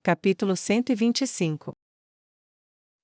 Capítulo 125.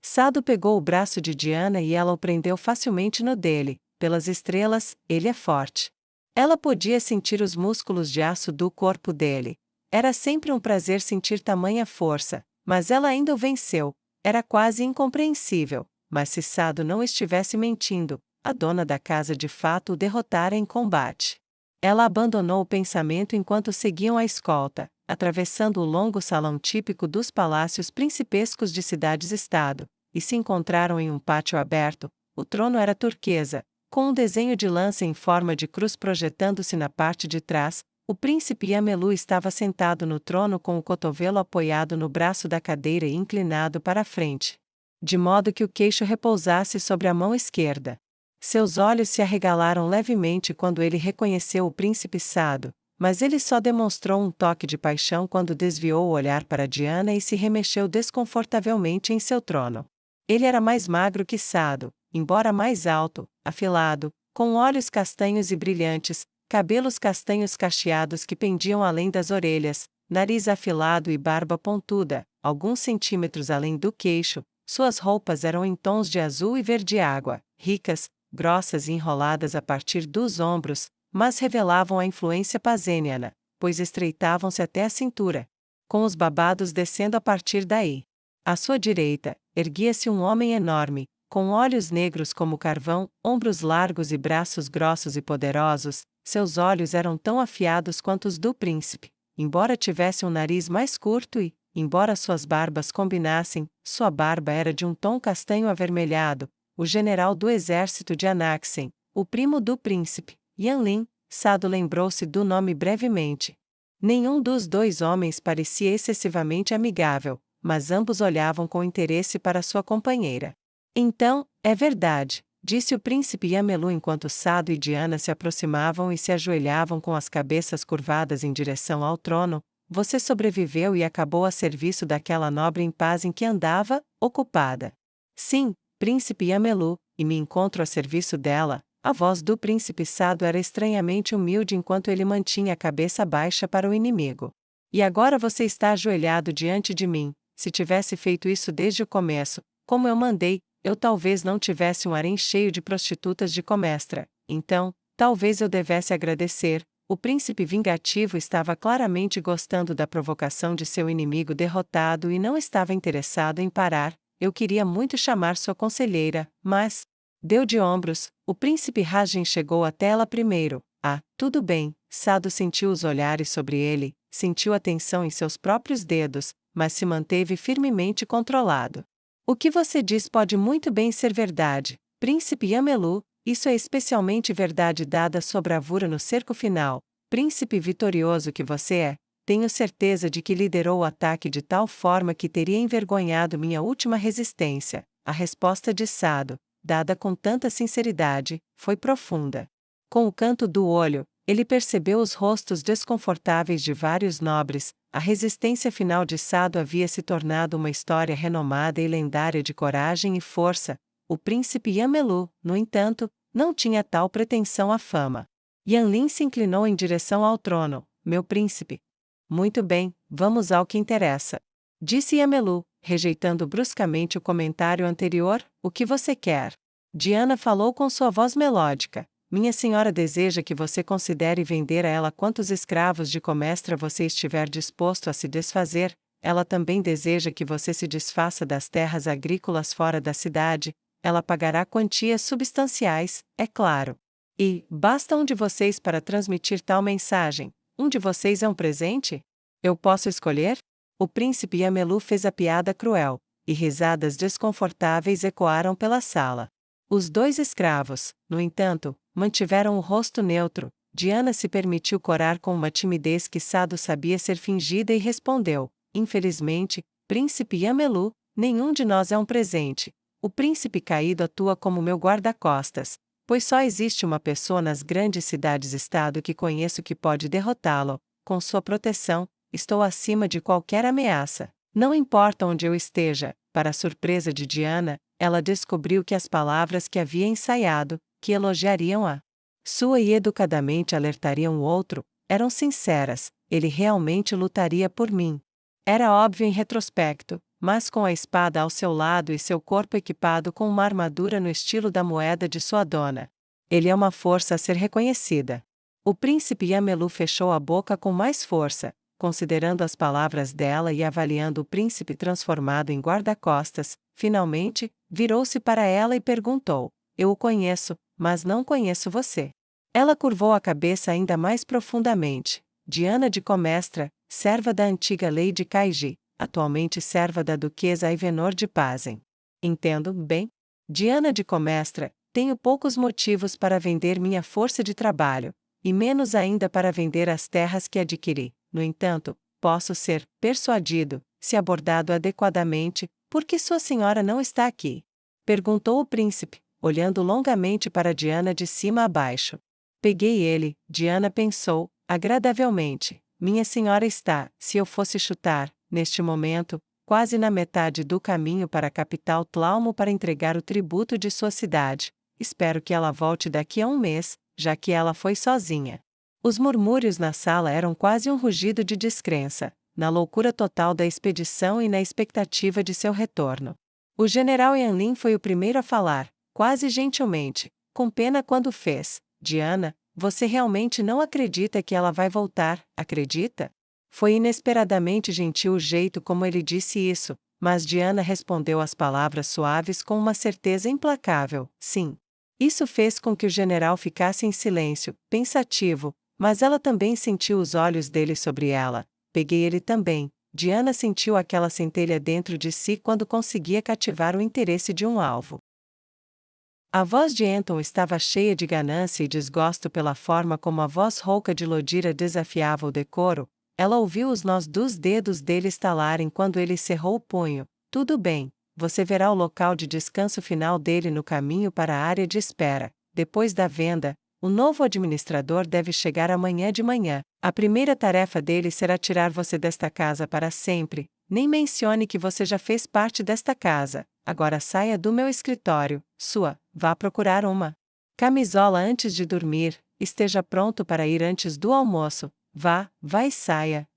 Sado pegou o braço de Diana e ela o prendeu facilmente no dele. Pelas estrelas, ele é forte. Ela podia sentir os músculos de aço do corpo dele. Era sempre um prazer sentir tamanha força, mas ela ainda o venceu. Era quase incompreensível, mas se Sado não estivesse mentindo, a dona da casa de fato o derrotara em combate. Ela abandonou o pensamento enquanto seguiam a escolta, atravessando o longo salão típico dos palácios principescos de cidades-estado, e se encontraram em um pátio aberto. O trono era turquesa, com um desenho de lança em forma de cruz projetando-se na parte de trás. O príncipe Yamelu estava sentado no trono com o cotovelo apoiado no braço da cadeira e inclinado para a frente, de modo que o queixo repousasse sobre a mão esquerda. Seus olhos se arregalaram levemente quando ele reconheceu o príncipe Sado, mas ele só demonstrou um toque de paixão quando desviou o olhar para Diana e se remexeu desconfortavelmente em seu trono. Ele era mais magro que Sado, embora mais alto, afilado, com olhos castanhos e brilhantes, cabelos castanhos cacheados que pendiam além das orelhas, nariz afilado e barba pontuda, alguns centímetros além do queixo. Suas roupas eram em tons de azul e verde-água, ricas, grossas e enroladas a partir dos ombros, mas revelavam a influência pazeniana, pois estreitavam-se até a cintura, com os babados descendo a partir daí. À sua direita, erguia-se um homem enorme, com olhos negros como carvão, ombros largos e braços grossos e poderosos. Seus olhos eram tão afiados quanto os do príncipe, embora tivesse um nariz mais curto e, embora suas barbas combinassem, sua barba era de um tom castanho avermelhado. O general do exército de Anaxen, o primo do príncipe, Yanlin. Sado lembrou-se do nome brevemente. Nenhum dos dois homens parecia excessivamente amigável, mas ambos olhavam com interesse para sua companheira. Então, é verdade, disse o príncipe Yamelu enquanto Sado e Diana se aproximavam e se ajoelhavam com as cabeças curvadas em direção ao trono. Você sobreviveu e acabou a serviço daquela nobre em paz em que andava, ocupada. Sim, príncipe Yamelu, e me encontro a serviço dela. A voz do príncipe Sado era estranhamente humilde enquanto ele mantinha a cabeça baixa para o inimigo. E agora você está ajoelhado diante de mim. Se tivesse feito isso desde o começo, como eu mandei, eu talvez não tivesse um harém cheio de prostitutas de comestra. Então, talvez eu devesse agradecer. O príncipe vingativo estava claramente gostando da provocação de seu inimigo derrotado e não estava interessado em parar. Eu queria muito chamar sua conselheira, mas... Deu de ombros. O príncipe Rajen chegou até ela primeiro. Ah, tudo bem. Sado sentiu os olhares sobre ele, sentiu a tensão em seus próprios dedos, mas se manteve firmemente controlado. O que você diz pode muito bem ser verdade, príncipe Yamelu. Isso é especialmente verdade dada sua bravura no cerco final. Príncipe vitorioso que você é, tenho certeza de que liderou o ataque de tal forma que teria envergonhado minha última resistência. A resposta de Sado, dada com tanta sinceridade, foi profunda. Com o canto do olho, ele percebeu os rostos desconfortáveis de vários nobres. A resistência final de Sado havia se tornado uma história renomada e lendária de coragem e força. O príncipe Yamelu, no entanto, não tinha tal pretensão à fama. Yanlin se inclinou em direção ao trono. Meu príncipe. Muito bem, vamos ao que interessa. Disse Yamelu, rejeitando bruscamente o comentário anterior. O que você quer? Diana falou com sua voz melódica. Minha senhora deseja que você considere vender a ela quantos escravos de comestra você estiver disposto a se desfazer. Ela também deseja que você se desfaça das terras agrícolas fora da cidade. Ela pagará quantias substanciais, é claro. E, basta um de vocês para transmitir tal mensagem. Um de vocês é um presente? Eu posso escolher? O príncipe Yamelu fez a piada cruel, e risadas desconfortáveis ecoaram pela sala. Os dois escravos, no entanto, mantiveram o rosto neutro. Diana se permitiu corar com uma timidez que Sado sabia ser fingida e respondeu: infelizmente, príncipe Yamelu, nenhum de nós é um presente. O príncipe caído atua como meu guarda-costas, pois só existe uma pessoa nas grandes cidades-estado que conheço que pode derrotá-lo. Com sua proteção, estou acima de qualquer ameaça. Não importa onde eu esteja. Para a surpresa de Diana, ela descobriu que as palavras que havia ensaiado, que elogiariam a sua e educadamente alertariam o outro, eram sinceras. Ele realmente lutaria por mim. Era óbvio em retrospecto, mas com a espada ao seu lado e seu corpo equipado com uma armadura no estilo da moeda de sua dona. Ele é uma força a ser reconhecida. O príncipe Yamelu fechou a boca com mais força, considerando as palavras dela e avaliando o príncipe transformado em guarda-costas. Finalmente, virou-se para ela e perguntou: Eu o conheço, mas não conheço você. Ela curvou a cabeça ainda mais profundamente. Diana de Comestra, serva da antiga Lady Kaiji, atualmente serva da duquesa Ivenor de Pazen. Entendo, bem? Diana de Comestra, tenho poucos motivos para vender minha força de trabalho, e menos ainda para vender as terras que adquiri. No entanto, posso ser persuadido, se abordado adequadamente, por que sua senhora não está aqui? Perguntou o príncipe, olhando longamente para Diana de cima a baixo. Peguei ele, Diana pensou, agradavelmente. Minha senhora está, se eu fosse chutar, neste momento, quase na metade do caminho para a capital Tlaumo para entregar o tributo de sua cidade. Espero que ela volte daqui a um mês, já que ela foi sozinha. Os murmúrios na sala eram quase um rugido de descrença, na loucura total da expedição e na expectativa de seu retorno. O general Yanlin foi o primeiro a falar, quase gentilmente, com pena quando fez. Diana, você realmente não acredita que ela vai voltar, acredita? Foi inesperadamente gentil o jeito como ele disse isso, mas Diana respondeu às palavras suaves com uma certeza implacável: sim. Isso fez com que o general ficasse em silêncio, pensativo, mas ela também sentiu os olhos dele sobre ela. Peguei ele também. Diana sentiu aquela centelha dentro de si quando conseguia cativar o interesse de um alvo. A voz de Anton estava cheia de ganância e desgosto pela forma como a voz rouca de Lodira desafiava o decoro. Ela ouviu os nós dos dedos dele estalarem quando ele cerrou o punho. Tudo bem, você verá o local de descanso final dele no caminho para a área de espera. Depois da venda, o novo administrador deve chegar amanhã de manhã. A primeira tarefa dele será tirar você desta casa para sempre. Nem mencione que você já fez parte desta casa. Agora saia do meu escritório, vá procurar uma camisola antes de dormir, esteja pronto para ir antes do almoço, vá e saia,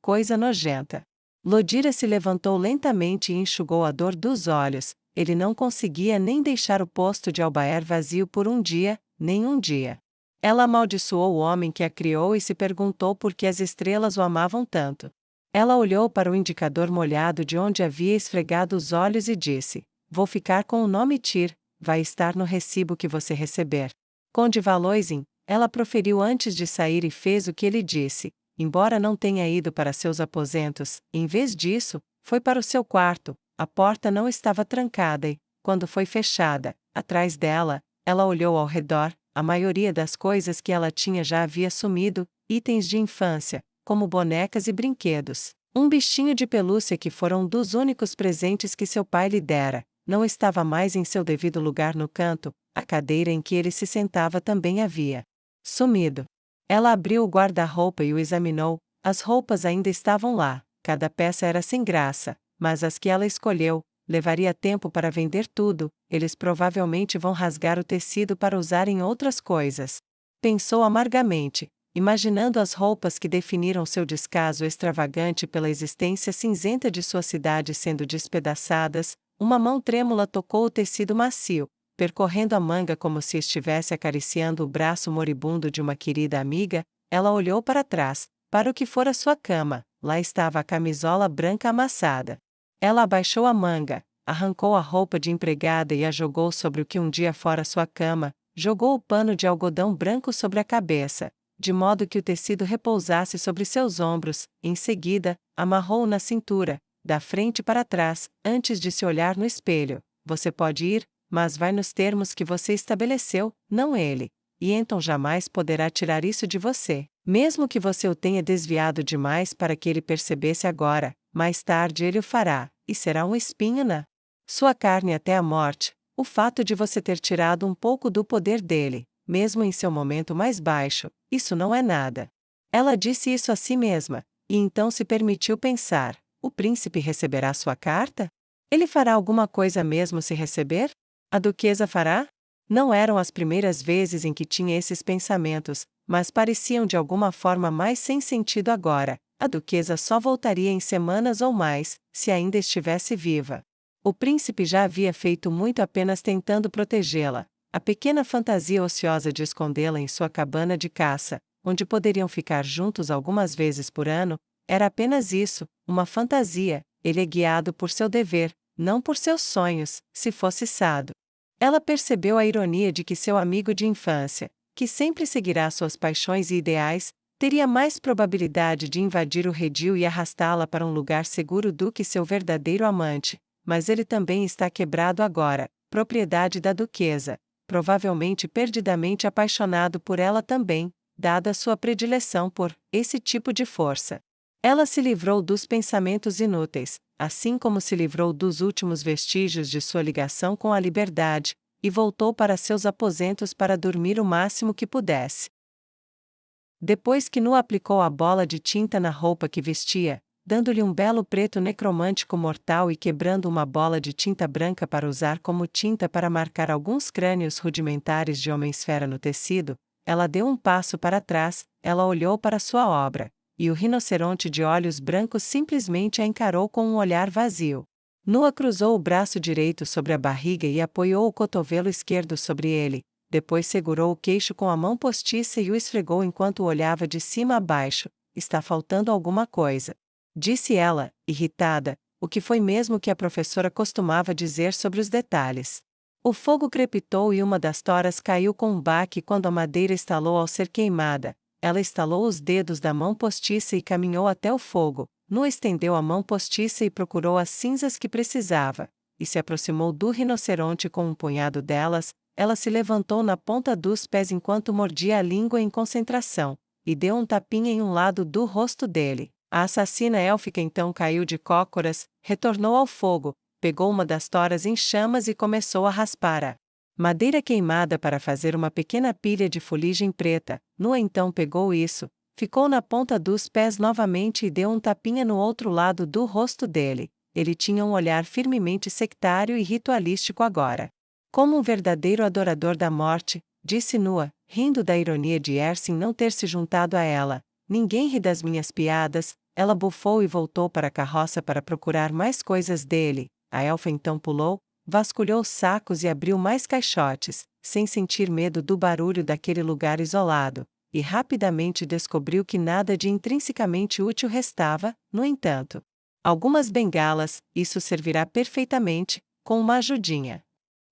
coisa nojenta. Lodira se levantou lentamente e enxugou a dor dos olhos, ele não conseguia nem deixar o posto de albaer vazio por um dia, nem um dia. Ela amaldiçoou o homem que a criou e se perguntou por que as estrelas o amavam tanto. Ela olhou para o indicador molhado de onde havia esfregado os olhos e disse: Vou ficar com o nome Tyr, vai estar no recibo que você receber. Conde Valoisin, ela proferiu antes de sair e fez o que ele disse, embora não tenha ido para seus aposentos, em vez disso, foi para o seu quarto. A porta não estava trancada e, quando foi fechada, atrás dela, ela olhou ao redor. A maioria das coisas que ela tinha já havia sumido, itens de infância, como bonecas e brinquedos. Um bichinho de pelúcia que foram dos únicos presentes que seu pai lhe dera, não estava mais em seu devido lugar no canto, a cadeira em que ele se sentava também havia sumido. Ela abriu o guarda-roupa e o examinou, as roupas ainda estavam lá, cada peça era sem graça, mas as que ela escolheu, levaria tempo para vender tudo, eles provavelmente vão rasgar o tecido para usar em outras coisas. Pensou amargamente, imaginando as roupas que definiram seu descaso extravagante pela existência cinzenta de sua cidade sendo despedaçadas. Uma mão trêmula tocou o tecido macio, percorrendo a manga como se estivesse acariciando o braço moribundo de uma querida amiga. Ela olhou para trás, para o que fora sua cama. Lá estava a camisola branca amassada. Ela abaixou a manga, arrancou a roupa de empregada e a jogou sobre o que um dia fora sua cama, jogou o pano de algodão branco sobre a cabeça, de modo que o tecido repousasse sobre seus ombros. Em seguida, amarrou-o na cintura, da frente para trás, antes de se olhar no espelho. Você pode ir, mas vai nos termos que você estabeleceu, não ele. E então jamais poderá tirar isso de você, mesmo que você o tenha desviado demais para que ele percebesse agora. Mais tarde ele o fará, e será um espinho na sua carne até a morte. O fato de você ter tirado um pouco do poder dele, mesmo em seu momento mais baixo, isso não é nada. Ela disse isso a si mesma, e então se permitiu pensar: o príncipe receberá sua carta? Ele fará alguma coisa mesmo se receber? A duquesa fará? Não eram as primeiras vezes em que tinha esses pensamentos, mas pareciam de alguma forma mais sem sentido agora. A duquesa só voltaria em semanas ou mais, se ainda estivesse viva. O príncipe já havia feito muito apenas tentando protegê-la. A pequena fantasia ociosa de escondê-la em sua cabana de caça, onde poderiam ficar juntos algumas vezes por ano, era apenas isso, uma fantasia. Ele é guiado por seu dever, não por seus sonhos, se fosse Sado. Ela percebeu a ironia de que seu amigo de infância, que sempre seguirá suas paixões e ideais, teria mais probabilidade de invadir o redil e arrastá-la para um lugar seguro do que seu verdadeiro amante, mas ele também está quebrado agora, propriedade da duquesa, provavelmente perdidamente apaixonado por ela também, dada sua predileção por esse tipo de força. Ela se livrou dos pensamentos inúteis, assim como se livrou dos últimos vestígios de sua ligação com a liberdade, e voltou para seus aposentos para dormir o máximo que pudesse. Depois que Nu aplicou a bola de tinta na roupa que vestia, dando-lhe um belo preto necromântico mortal e quebrando uma bola de tinta branca para usar como tinta para marcar alguns crânios rudimentares de homem-esfera no tecido, ela deu um passo para trás, ela olhou para sua obra, e o rinoceronte de olhos brancos simplesmente a encarou com um olhar vazio. Nua cruzou o braço direito sobre a barriga e apoiou o cotovelo esquerdo sobre ele, depois segurou o queixo com a mão postiça e o esfregou enquanto o olhava de cima a baixo. Está faltando alguma coisa, disse ela, irritada, o que foi mesmo que a professora costumava dizer sobre os detalhes. O fogo crepitou e uma das toras caiu com um baque quando a madeira estalou ao ser queimada. Ela estalou os dedos da mão postiça e caminhou até o fogo. Nu estendeu a mão postiça e procurou as cinzas que precisava, e se aproximou do rinoceronte com um punhado delas. Ela se levantou na ponta dos pés enquanto mordia a língua em concentração, e deu um tapinha em um lado do rosto dele. A assassina élfica então caiu de cócoras, retornou ao fogo, pegou uma das toras em chamas e começou a raspar a madeira queimada para fazer uma pequena pilha de fuligem preta. Nu então pegou isso, ficou na ponta dos pés novamente e deu um tapinha no outro lado do rosto dele. Ele tinha um olhar firmemente sectário e ritualístico agora. Como um verdadeiro adorador da morte, disse Nua, rindo da ironia de Ersin não ter se juntado a ela. Ninguém ri das minhas piadas. Ela bufou e voltou para a carroça para procurar mais coisas dele. A elfa então pulou, vasculhou sacos e abriu mais caixotes, sem sentir medo do barulho daquele lugar isolado, e rapidamente descobriu que nada de intrinsecamente útil restava. No entanto, algumas bengalas, isso servirá perfeitamente, com uma ajudinha.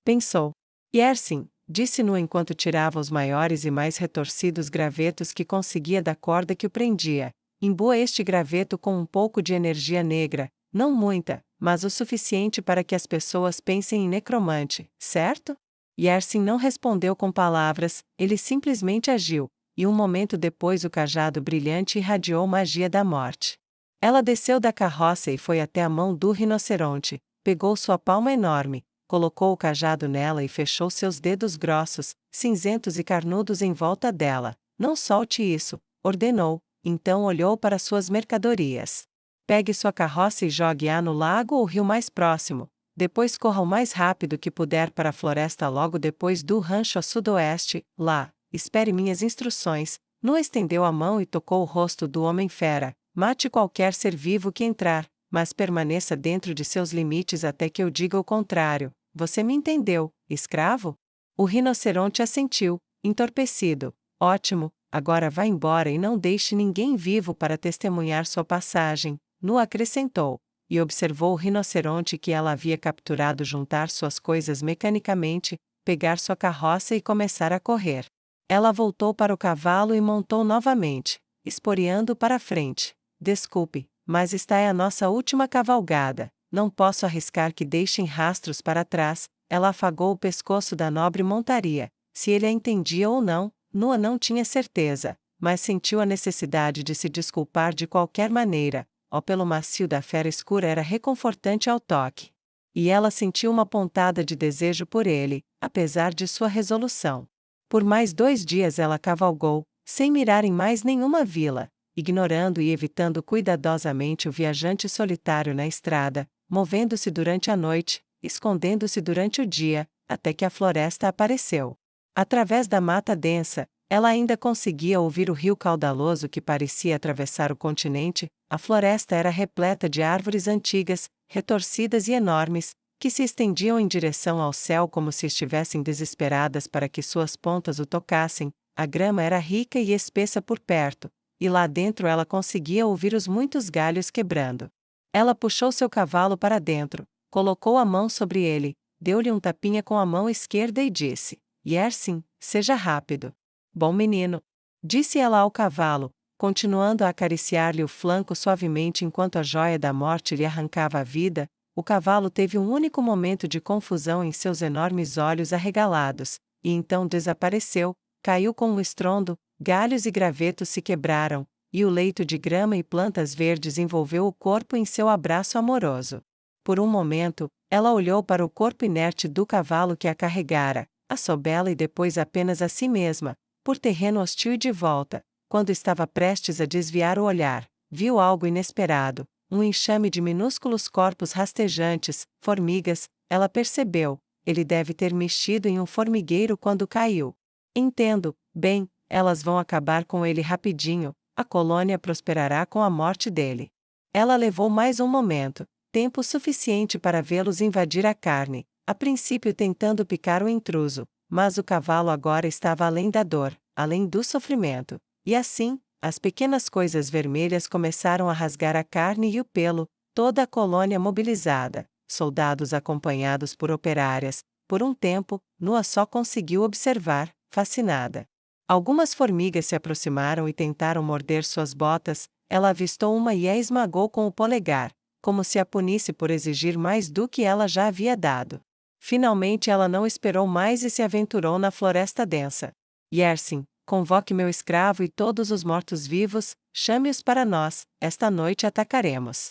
Pensou. Ersin, disse Nu enquanto tirava os maiores e mais retorcidos gravetos que conseguia da corda que o prendia. Imbua este graveto com um pouco de energia negra, não muita, mas o suficiente para que as pessoas pensem em necromante, certo? Ersin não respondeu com palavras, ele simplesmente agiu, e um momento depois o cajado brilhante irradiou magia da morte. Ela desceu da carroça e foi até a mão do rinoceronte, pegou sua palma enorme, colocou o cajado nela e fechou seus dedos grossos, cinzentos e carnudos em volta dela. Não solte isso, ordenou, então olhou para suas mercadorias. Pegue sua carroça e jogue-a no lago ou rio mais próximo. Depois corra o mais rápido que puder para a floresta logo depois do rancho a sudoeste. Lá, espere minhas instruções. Nu estendeu a mão e tocou o rosto do homem-fera. Mate qualquer ser vivo que entrar, mas permaneça dentro de seus limites até que eu diga o contrário. Você me entendeu, escravo? O rinoceronte assentiu, entorpecido. Ótimo, agora vá embora e não deixe ninguém vivo para testemunhar sua passagem. Nu acrescentou, e observou o rinoceronte que ela havia capturado juntar suas coisas mecanicamente, pegar sua carroça e começar a correr. Ela voltou para o cavalo e montou novamente, esporeando para a frente. Desculpe, mas esta é a nossa última cavalgada. Não posso arriscar que deixem rastros para trás. Ela afagou o pescoço da nobre montaria. Se ele a entendia ou não, Nua não tinha certeza, mas sentiu a necessidade de se desculpar de qualquer maneira. O pelo macio da fera escura era reconfortante ao toque. E ela sentiu uma pontada de desejo por ele, apesar de sua resolução. Por mais 2 dias ela cavalgou, sem mirar em mais nenhuma vila, ignorando e evitando cuidadosamente o viajante solitário na estrada, movendo-se durante a noite, escondendo-se durante o dia, até que a floresta apareceu. Através da mata densa, Ela ainda conseguia ouvir o rio caudaloso que parecia atravessar o continente. A floresta era repleta de árvores antigas, retorcidas e enormes, que se estendiam em direção ao céu como se estivessem desesperadas para que suas pontas o tocassem. A grama era rica e espessa por perto, e lá dentro ela conseguia ouvir os muitos galhos quebrando. Ela puxou seu cavalo para dentro, colocou a mão sobre ele, deu-lhe um tapinha com a mão esquerda e disse: Yersin, seja rápido. Bom menino, disse ela ao cavalo, continuando a acariciar-lhe o flanco suavemente enquanto a joia da morte lhe arrancava a vida. O cavalo teve um único momento de confusão em seus enormes olhos arregalados, e então desapareceu, caiu com um estrondo, galhos e gravetos se quebraram, e o leito de grama e plantas verdes envolveu o corpo em seu abraço amoroso. Por um momento, ela olhou para o corpo inerte do cavalo que a carregara, a Sobela e depois apenas a si mesma, por terreno hostil e de volta. Quando estava prestes a desviar o olhar, viu algo inesperado, um enxame de minúsculos corpos rastejantes, formigas. Ela percebeu, ele deve ter mexido em um formigueiro quando caiu. Entendo, bem, elas vão acabar com ele rapidinho, a colônia prosperará com a morte dele. Ela levou mais um momento, tempo suficiente para vê-los invadir a carne, a princípio tentando picar o intruso, mas o cavalo agora estava além da dor, além do sofrimento, e assim, as pequenas coisas vermelhas começaram a rasgar a carne e o pelo, toda a colônia mobilizada, soldados acompanhados por operárias. Por um tempo, Nua só conseguiu observar, fascinada. Algumas formigas se aproximaram e tentaram morder suas botas. Ela avistou uma e a esmagou com o polegar, como se a punisse por exigir mais do que ela já havia dado. Finalmente ela não esperou mais e se aventurou na floresta densa. Yersin, convoque meu escravo e todos os mortos-vivos, chame-os para nós, esta noite atacaremos.